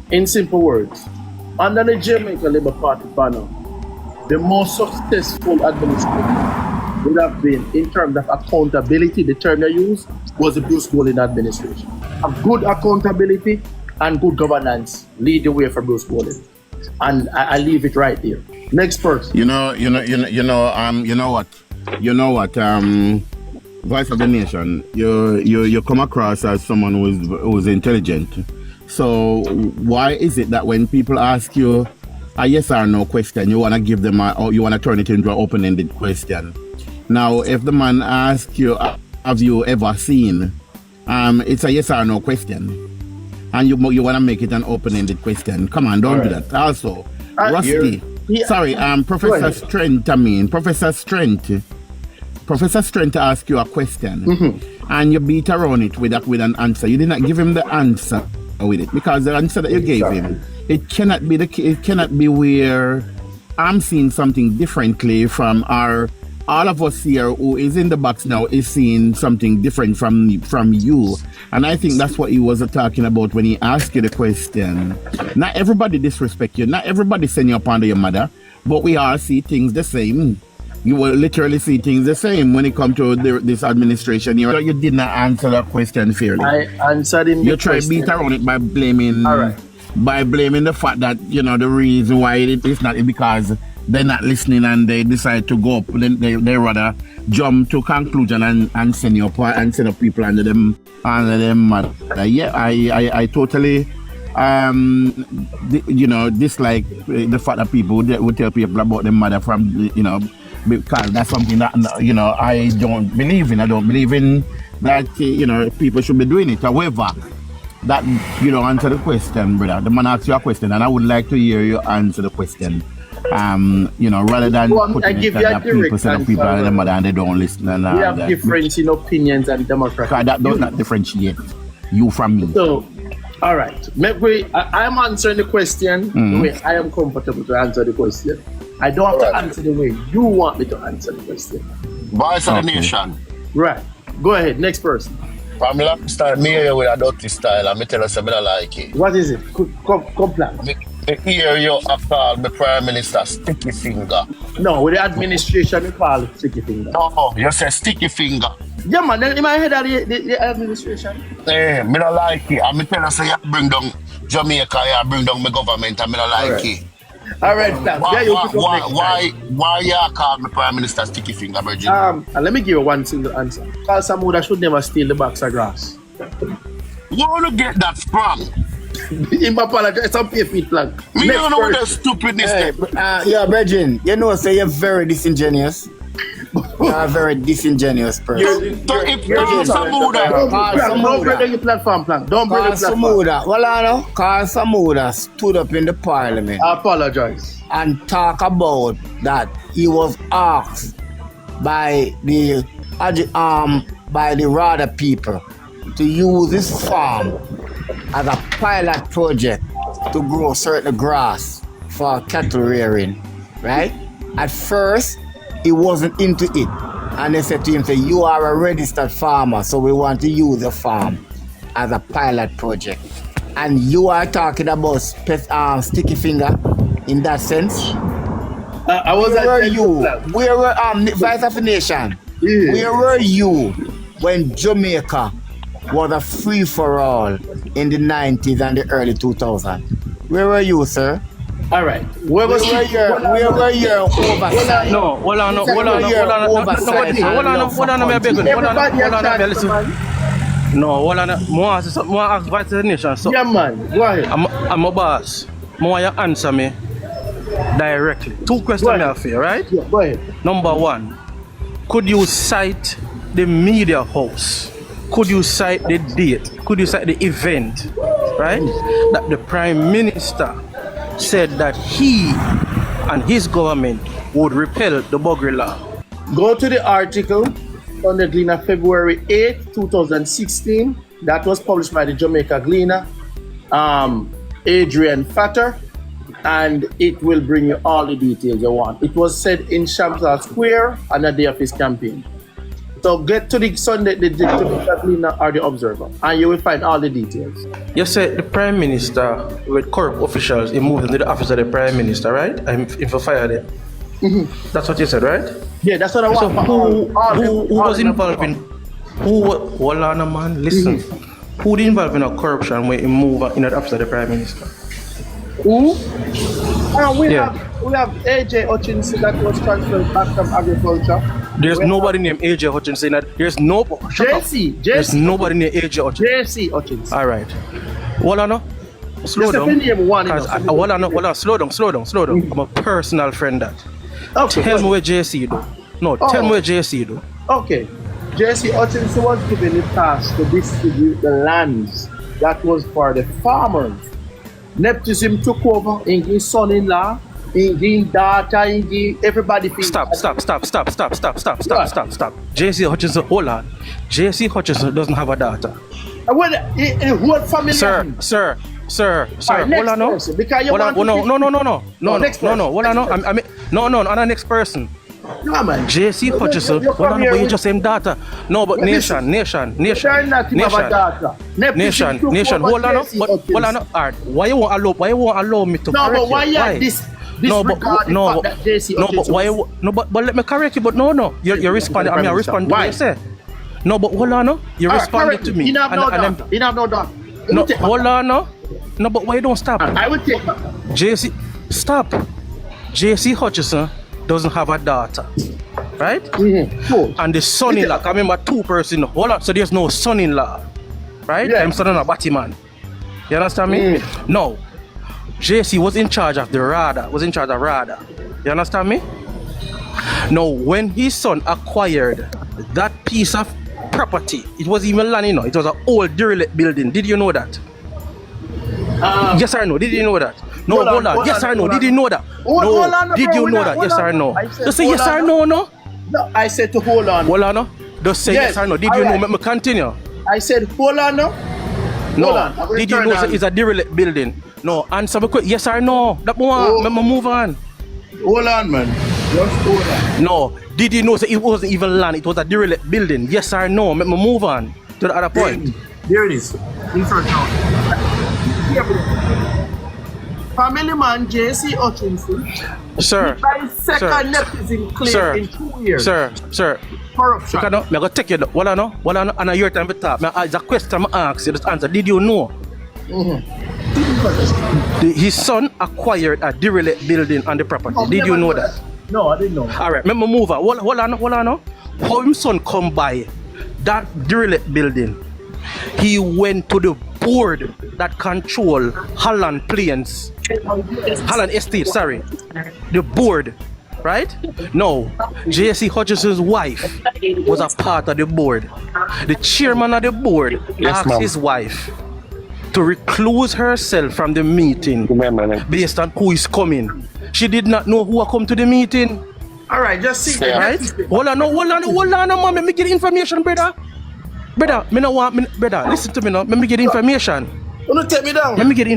In simple words, under the Jamaica Labour Party banner, the most successful administration would have been, in terms of accountability, the term they use was the Bruce Golding administration. A good accountability and good governance lead the way for Bruce Golding. And I leave it right there. Next person. You know what? Voice of the Nation, you come across as someone who's intelligent. So why is it that when people ask you a yes or no question, you want to give them or you want to turn it into an open-ended question? Now, if the man asks you, have you ever seen? It's a yes or no question, and you want to make it an open-ended question. Come on, don't do that. Also, Rusty. Sorry, Professor Strength asked you a question, and you beat around it with an answer. You did not give him the answer with it, because the answer that you gave him, it cannot be where I'm seeing something differently from all of us here who is in the box now is seeing something different from you. And I think that's what he was talking about when he asked you the question. Not everybody disrespect you, not everybody send you up under your mother, but we all see things the same. You will literally see things the same when it comes to this administration. You did not answer that question fairly. I answered him. You try to beat around it by blaming the fact that the reason why it's not because they're not listening and they decide to go up. Then they rather jump to conclusion and send you up and send up people under them. Yeah, I totally dislike the fact that people would tell people about their mother from because that's something that I don't believe in. I don't believe in that people should be doing it. However, that answer the question, brother. The man asked you a question, and I would like to hear you answer the question. Rather than putting it that people say that people are the mother and they don't listen. And we have difference in opinions and democracy. That does not differentiate you from me. So, all right. I'm answering the question the way I am comfortable to answer the question. I don't have to answer the way you want me to answer the question. Voice of the Nation. Right. Go ahead. Next person. From last time, me here with a dirty style, and me tell us I don't like it. What is it? Come plan. Me hear you call the Prime Minister sticky finger. No, with the administration, you call it sticky finger. No, you say sticky finger. Yeah, man, in my head, the administration. Me don't like it. And me tell us you bring down Jamaica, you bring down my government, and me don't like it. All right, why you call the Prime Minister sticky finger, Virgin? Let me give you one single answer. Because someone should never steal the box of grass. You want to get that from? Him apologize, some pay feet plan. Me don't know the stupidness. Yeah, Virgin, say you're very disingenuous. You're a very disingenuous person. Don't bring your platform plan. Don't bring your platform. Carl Samuda stood up in the parliament. I apologize. And talk about that he was asked by the Rada people to use his farm as a pilot project to grow certain grass for cattle rearing, right? At first, he wasn't into it. And they said to him, you are a registered farmer, so we want to use the farm as a pilot project. And you are talking about sticky finger in that sense? Where were you? Where were, Vice of the Nation, where were you when Jamaica was a free-for-all in the 90s and the early 2000s? Where were you, sir? All right. Where were your oversight? No, hold on, more ask Vice of the Nation. So, yeah, man, go ahead. I'm a boss. More you answer me directly. Two questions I have for you, right? Yeah, go ahead. Number one, could you cite the media house? Could you cite the date? Could you cite the event, right? That the Prime Minister said that he and his government would repeal the Buggery law. Go to the article on the Gleaner, February 8, 2016. That was published by the Jamaica Gleaner, Adrian Fatter, and it will bring you all the details you want. It was said in Champlain Square on the day of his campaign. So get to the Sunday, to the Gleaner or the Observer, and you will find all the details. You said the Prime Minister with corrupt officials, he moved into the office of the Prime Minister, right? And if you fire them. That's what you said, right? Yeah, that's what I So want. who was involved in, hold on, man, listen. Who was involved in a corruption when he moved in the office of the Prime Minister? Who? We Yeah. have AJ Hutchinson that was transferred back from agriculture. There's nobody named AJ Hutchinson. There's no. Shut up. There's nobody named AJ Hutchinson. JC Hutchinson. All right. Hold on, no. Slow Just down. the name one, Cause you know. hold on. Slow down. I'm a personal friend that. Okay. Tell me where JC do. No, tell me where JC do. Okay. JC Hutchinson was given the task to distribute the lands that was for the farmers. Nepotism took over in his son-in-law, in his daughter, in his everybody. Stop. JC Hutchinson, hold on. JC Hutchinson doesn't have a daughter. Well, the whole family. Sir. Alright, Hold on, no. next person, because you Hold on, want no. next person. Hold on, no. I mean, no, on the next person. No, man. JC Hutchinson, You're hold on, from here but you with- just same daughter. No, but nation. They're not him have a daughter. Nepotism took Nation. over Hold on, no. JC Hold on, Hutchinson. no. Alright, why you won't allow me to No, correct but why you? you this disregard the fact that JC but Hutchinson why? But let me correct you. But no. You're responding. I mean, I respond to what you say. No, but hold on, no. You responded to me. You have no daughter. You have no daughter. No, hold on, no. No, but why you don't stop? I will take her. JC, stop. JC Hutchinson doesn't have a daughter, right? Cool. And the son-in-law, I remember two person. Hold on, so there's no son-in-law, right? Yeah. I'm son-in-law Batman. You understand me? No. JC was in charge of the RADA, You understand me? Now, when his son acquired that piece of property, it was even land, it was an old derelict building. Did you know that? Yes or no? Did you know that? No, hold on. Yes or no? Did you know that? Hold on, Did bro, you know hold that? on, Yes hold or on. no? I said Just say hold yes on. or no, no? No, I said to hold on. Hold on, no? Just say yes or no. Did you know? alright. Let me continue. I said hold on now. No. Hold on. I will Did you turn know on. it's a derelict building? No. Answer me quick. Yes or no? That one. Let me move on. Hold on, man. Just hold on. No. Did you know it wasn't even land? It was a derelict building. Yes or no? Let me move on to the other point. There it is. In front now. Family man JC Hutchinson. Sir. By second nepotism claim in 2 years. Sir. Corruption. I'm going to take you. Hold on, no? And your time to talk. It's a question I ask you. Just answer. Did you know? His son acquired a derelict building on the property. Did you know that? No, I didn't know. All right, let me move on. Hold on. No? How his son come by that derelict building? He went to the board that control Holland Estate, sorry. The board, right? No, JC Hutchinson's wife was a part of the board. The chairman of the board asked his wife to recluse herself from the meeting based on who is coming. She did not know who will come to the meeting. All right, just see. Right? Hold on, man. Let me get information, brother. Brother, listen to me now. Let me get information. Don't take me down. Let me get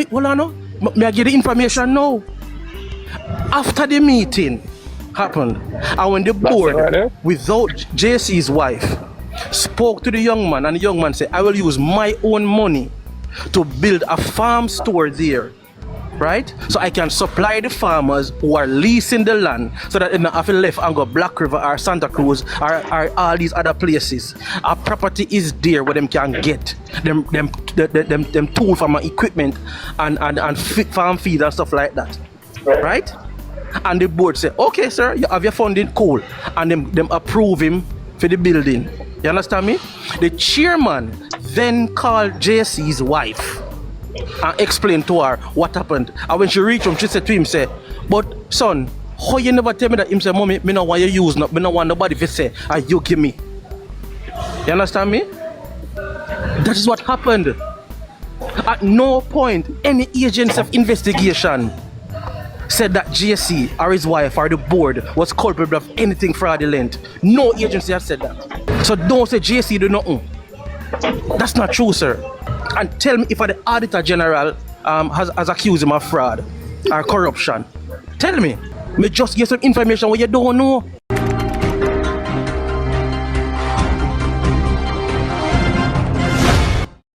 hold on now. May I get the information now? After the meeting happened, and when the board, without JC's wife, spoke to the young man, and the young man said, I will use my own money to build a farm store there. Right? So I can supply the farmers who are leasing the land so that they don't have to left and go Black River or Santa Cruz or all these other places. Our property is there where them can get them tool from equipment and farm feed and stuff like that. Right? And the board say, okay sir, you have your funding, cool. And them approve him for the building. You understand me? The chairman then called JC's wife and explain to her what happened. And when she reached home, she said to him, say, but son, how you never tell me that? Him say, mommy, me no want you use, me no want nobody to say, you give me. You understand me? That is what happened. At no point, any agency of investigation said that JC or his wife or the board was culpable of anything fraudulent. No agency has said that. So don't say JC do nothing. That's not true, sir. And tell me if the Auditor General has accused him of fraud or corruption. Tell me. Me just get some information what you don't know.